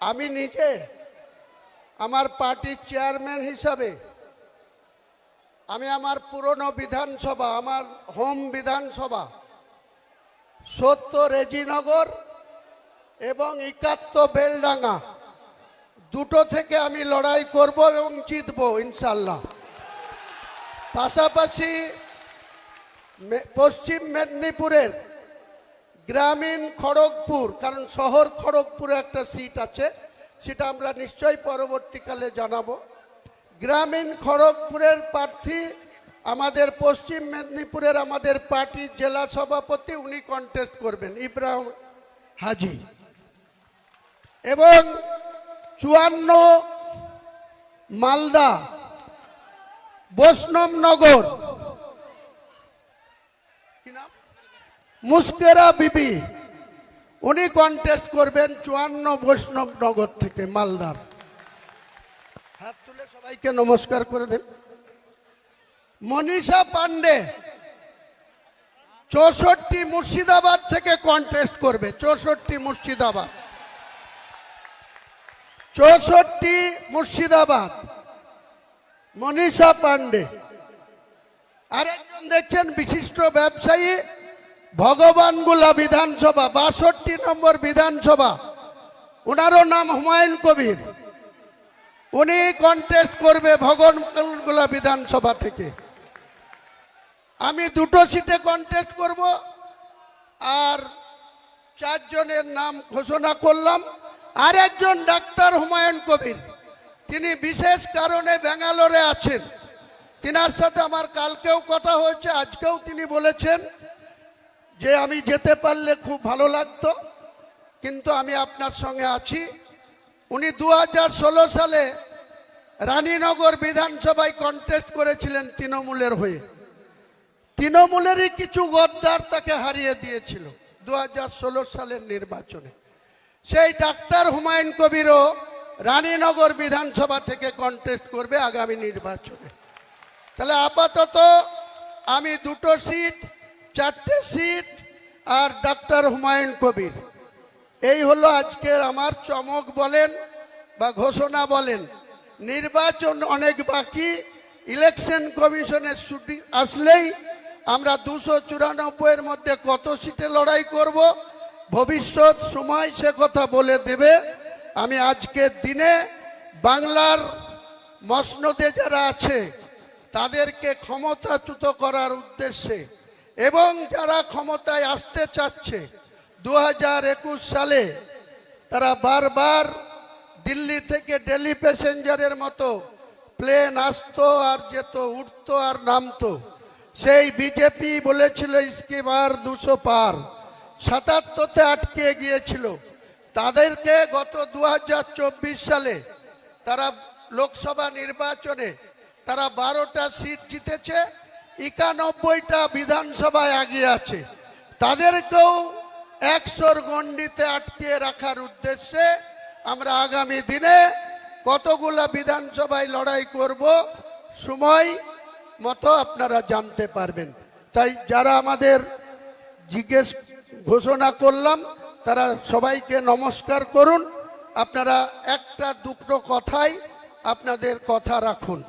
আমি নিজে আমার পার্টির চেয়ারম্যান হিসাবে আমি আমার পুরনো বিধানসভা, আমার হোম বিধানসভা 70 রেজিনগর এবং 71 বেলডাঙ্গা দুটো থেকে আমি লড়াই করব এবং জিতব ইনশাল্লাহ। পাশাপাশি পশ্চিম মেদিনীপুরের গ্রামীণ খড়গপুর, কারণ শহর খড়গপুরে একটা সিট আছে, সেটা আমরা নিশ্চয়ই পরবর্তীকালে জানাবো। গ্রামীণ খড়গপুরের প্রার্থী আমাদের পশ্চিম মেদিনীপুরের আমাদের পার্টির জেলা সভাপতি, উনি কন্টেস্ট করবেন, ইব্রাহিম হাজি। এবং 54 মালদা বৈষ্ণবনগর মুস্কেরা বিবি, উনি কন্টেস্ট করবেন 54 বৈষ্ণবনগর থেকে মালদার। হাত তুলে সবাইকে নমস্কার করে দেন। মনীষা পান্ডে 64 মুর্শিদাবাদ থেকে কন্টেস্ট করবে, 64 মুর্শিদাবাদ, 64 মুর্শিদাবাদ মনীষা পান্ডে। আরেকজন দেখছেন বিশিষ্ট ব্যবসায়ী, ভগবানগোলা বিধানসভা 62 নম্বর বিধানসভা, ওনারও নাম হুমায়ুন কবির, উনি কন্টেস্ট করবে ভগবানগোলা বিধানসভা থেকে। আমি দুটো সিটে কন্টেস্ট করব আর 4 জনের নাম ঘোষণা করলাম। আর একজন ডাক্তার হুমায়ুন কবির, তিনি বিশেষ কারণে ব্যাঙ্গালোরে আছেন, তিনার সাথে আমার কালকেও কথা হয়েছে, আজকেও তিনি বলেছেন যে আমি যেতে পারলে খুব ভালো লাগতো, কিন্তু আমি আপনার সঙ্গে আছি। উনি 2016 সালে রানীনগর বিধানসভায় কন্টেস্ট করেছিলেন তৃণমূলের হয়ে, তৃণমূলেরই কিছু গদ্দার তাকে হারিয়ে দিয়েছিল 2016 সালের নির্বাচনে। সেই ডাক্তার হুমায়ুন কবিরও রানীনগর বিধানসভা থেকে কন্টেস্ট করবে আগামী নির্বাচনে। তাহলে আপাতত আমি দুটো সিট, 4টে সিট আর ডাক্তার হুমায়ুন কবির, এই হলো আজকের আমার চমক বলেন বা ঘোষণা বলেন। নির্বাচন অনেক বাকি, ইলেকশন কমিশনের ছুটি আসলেই আমরা 294-এর মধ্যে কত সিটে লড়াই করব ভবিষ্যৎ সময় সে কথা বলে দেবে। আমি আজকের দিনে বাংলার মসনদে যারা আছে তাদেরকে ক্ষমতাচ্যুত করার উদ্দেশ্যে এবং যারা ক্ষমতায় আসতে চাচ্ছে 2021 সালে তারা বারবার দিল্লি থেকে দিল্লি প্যাসেঞ্জারের মতো প্লেন আসতো আর যেত, উঠতো আর নামতো। সেই বিজেপি বলেছিল ইসকি বার 200 পার, 77তে আটকে গিয়েছিল। তাদেরকে গত 2024 সালে তারা লোকসভা নির্বাচনে তারা 12টা সিট জিতেছে, 91টা বিধানসভায় এগিয়ে আছে। তাদেরকেও 100-র গণ্ডিতে আটকে রাখার উদ্দেশ্যে আমরা আগামী দিনে কতগুলা বিধানসভায় লড়াই করব সময় মতো আপনারা জানতে পারবেন। তাই যারা আমাদের জিজ্ঞেস ঘোষণা করলাম তারা সবাইকে নমস্কার করুন। আপনারা একটা দুটো কথাই আপনাদের কথা রাখুন।